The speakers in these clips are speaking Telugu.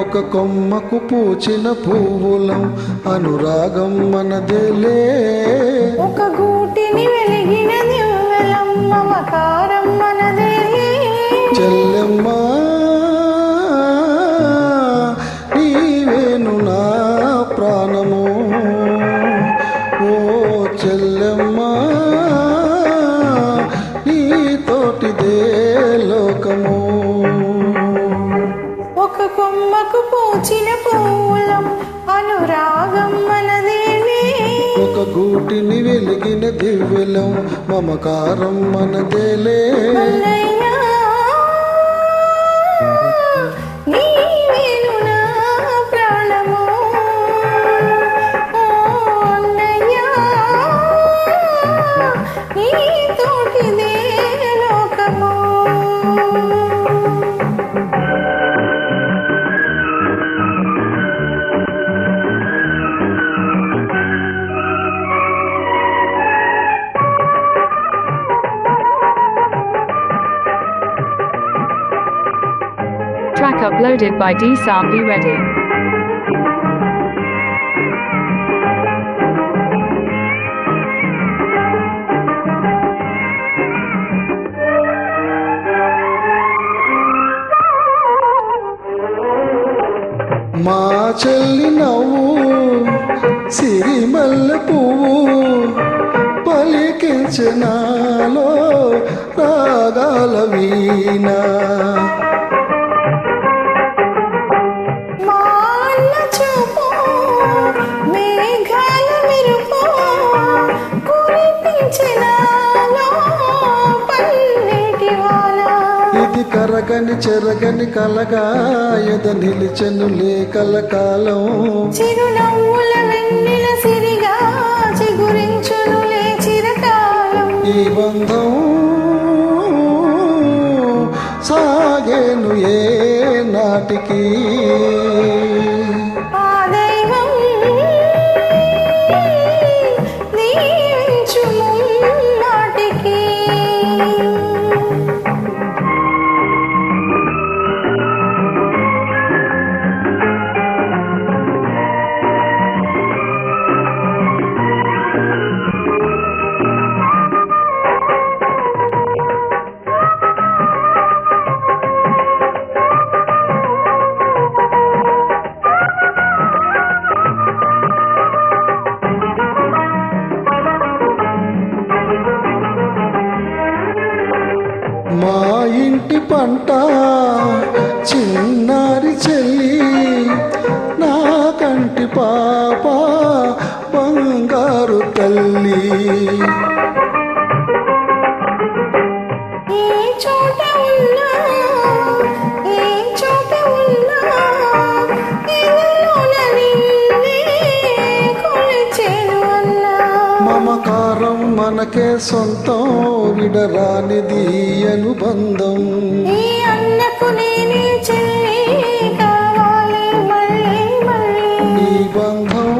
ఒక కొమ్మకు పూచిన పువ్వులం అనురాగం మనదేలే. ఒక గూటిని వెలిగిన దివ్వెలం మమకారం మనదేలే. చెల్లెమ్మ నీవేను నా ప్రాణము, ఓ చెల్లెమ్మ నీతోటిదే లోకము. ఒక కొమ్మకు పూచిన పూలం అనురాగం మనదేలే. ఒక గూటిని వెలిగిన దివ్వెలం మమకారం మనదేలే. నీవేను నా ప్రాణము, ఓ అన్నయ్యా నీతోటిదే లోకము. Track uploaded by D-Sam. Be ready. మా చెల్లి నవ్వు సిరిమల్లె పువ్వు పలికించనాలో రాగాల వీణ. ఇది కరగని చెరగని కలగా ఎద నిలిచెనులే కలకాలం. చిరునవ్వుల వెన్నెల సిరిగా చిగురించునులే చిరకాలం. ఈ బంధం సాగేను ఏ నాటికి. ఆ దైవం దీవించుము నాటికి. మా ఇంటి పంట చిన్నారి చెల్లి, నా కంటి పాప బంగారు తల్లి. ఏ చోట ఉన్నా ఏ చోట ఉన్నా ఎదలోన నిన్నే కొలిచేను అన్నా. మమకారం మనకే సొంతం, విడరానిది అనుబంధం. ఈ అన్నకు నేనే చెల్లి కావాలి మళ్ళీ మళ్ళీ. ఈ బంధం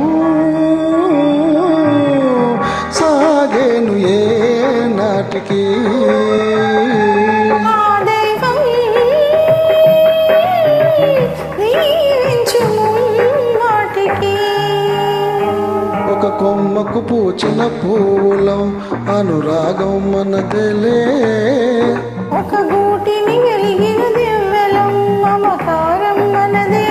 సాగేను ఏ నాటికి. ఆ దైవం దీవించుము నాటికి. ఒక కొమ్మకు పూచిన పూలం అనురాగం మనదేలే. ఒక గూటిని వెలిగిన దివ్వెలం మమకారం మనదే.